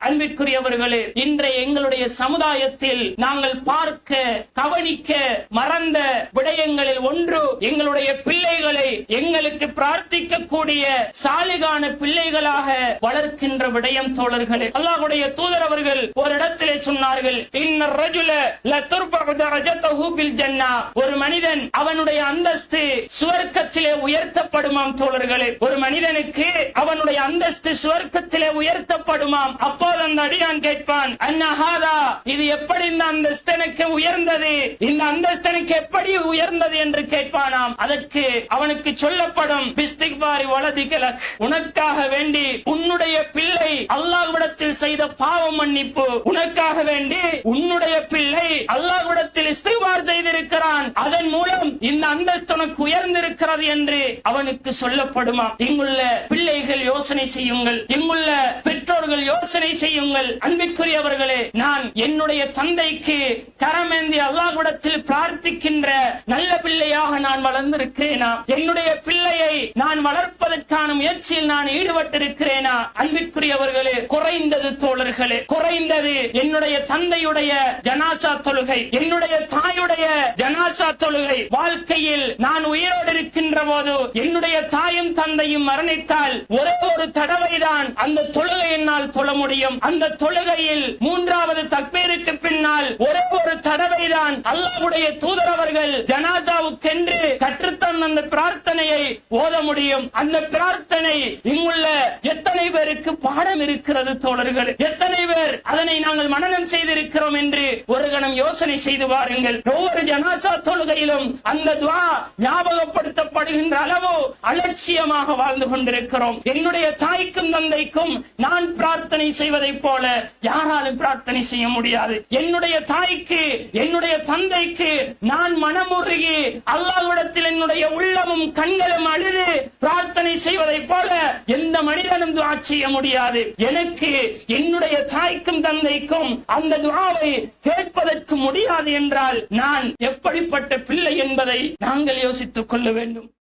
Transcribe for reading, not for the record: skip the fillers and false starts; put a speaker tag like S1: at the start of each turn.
S1: அன்பிற்குரியவர்களே, இன்றைய எங்களுடைய சமுதாயத்தில் நாங்கள் பார்க்க கவனிக்க மறந்த விடயங்களில் ஒன்று, எங்களுடைய பிள்ளைகளை எங்களுக்கு பிரார்த்திக்கக்கூடிய சாலிகான பிள்ளைகளாக வளர்க்கின்ற விடயம் தோழர்களே. அல்லாஹ்வுடைய தூதர் அவர்கள் ஒரு இடத்திலே சொன்னார்கள், இன்னர் ரஜுல லதுர்ஃபஉ தரஜத்துஹு ஃபில் ஜன்னah, ஒரு மனிதன் அவனுடைய அந்தஸ்து சுவர்க்கத்திலே உயர்த்தப்படுமாம் தோழர்களே. ஒரு மனிதனுக்கு அவனுடைய அந்தஸ்து சுவர்க்கத்திலே உயர்த்தப்படுமாம். அப்போது அந்த அடியான் கேட்பான், அன்னஹாதா, இது எப்படி இந்த அந்தஸ்து எனக்கு உயர்ந்தது, இந்த அந்தஸ்து எனக்கு எப்படி உயர்ந்தது என்று கேட்பானாம். அதற்கு அவனுக்கு சொல்லப்படும், பிஸ்திக்பாரி வலதிகலக், உனக்காக வேண்டி உன்னுடைய பிள்ளை அல்லாஹ்விடத்தில் செய்த பாவ மன்னிப்பு, உனக்காக வேண்டி உன்னுடைய பிள்ளை அல்லாஹ்விடத்தில் இஸ்திக்பார் செய்திருக்கிறான், அதன் மூலம் இந்த அந்தஸ்து உனக்கு உயர்ந்திருக்கிறது என்று அவனுக்கு சொல்லப்படுமா. இங்குள்ள பிள்ளைகள் யோசனை செய்யுங்கள், இங்குள்ள பெற்றோர்கள் யோசனை செய்யுங்கள். அன்பிற்குரியவர்களே, நான் என்னுடைய தந்தைக்கு கரமேந்தி அல்லாஹ்விடத்தில் பிரார்த்திக்கின்ற நல்ல பிள்ளையாக நான் வளர்ந்திருக்கிறேனா? என்னுடைய பிள்ளையை நான் வளர்ப்பதற்கான முயற்சியில் நான் ஈடுபட்டிருக்கிறேனா? அன்பிற்குரியவர்களே, குறைந்தது தோழர்களே, குறைந்தது என்னுடைய தந்தையுடைய ஜனாசா தொழுகை, என்னுடைய தாயுடைய ஜனாசா தொழுகை, வாழ்க்கையில் நான் உயிரோடு இருக்கின்ற போது என்னுடைய தாயும் தந்தையும் மரணித்தால் ஒரே ஒரு தடவைதான் அந்த தொழுகை என்னால் தொழ முடியும். அந்த தொழுகையில் மூன்றாவது தக்பீருக்கு பின்னால் ஒரே ஒரு தடவைதான் அல்லாஹ்வுடைய தூதர் அவர்கள் ஜனாசாவுக்கென்று கற்றுத்தந்த அந்த பிரார்த்தனையை ஓத முடியும். அந்த பிரார்த்தனை இங்குள்ள எத்தனை பேருக்கு பாடம் இருக்கிறது தோழர்கள்? எத்தனை பேர் அதனை நாங்கள் மனனம் செய்திருக்கிறோம் என்று ஒரு கணம் யோசனை செய்து பாருங்கள். ஒவ்வொரு ஜனாசா தொழுகையிலும் அந்த துஆ ஞாபகப்படுத்தப்படுகின்ற அளவு அலட்சியமாக வாழ்ந்து கொண்டிருக்கிறோம். என்னுடைய தாய்க்கும் தந்தைக்கும் நான் பிரார்த்தனை செய்வதை போல யாராலும் பிரார்த்தனை செய்ய முடியாது. என்னுடைய தாய்க்கு என்னுடைய தந்தைக்கு நான் மனமுருகி அல்லாஹ்விடத்தில் என்னுடைய உள்ளமும் கண்களும் அழுது பிரார்த்தனை செய்வதை போல எந்த மனிதனும் துஆ செய்ய முடியாது. எனக்கு என்னுடைய தாய்க்கும் தந்தைக்கும் அந்த துஆவை கேட்பதற்கு முடியாது என்றால் நான் எப்படிப்பட்ட பிள்ளை என்பதை நாங்கள் யோசித்துக் கொள்ள வேண்டும்.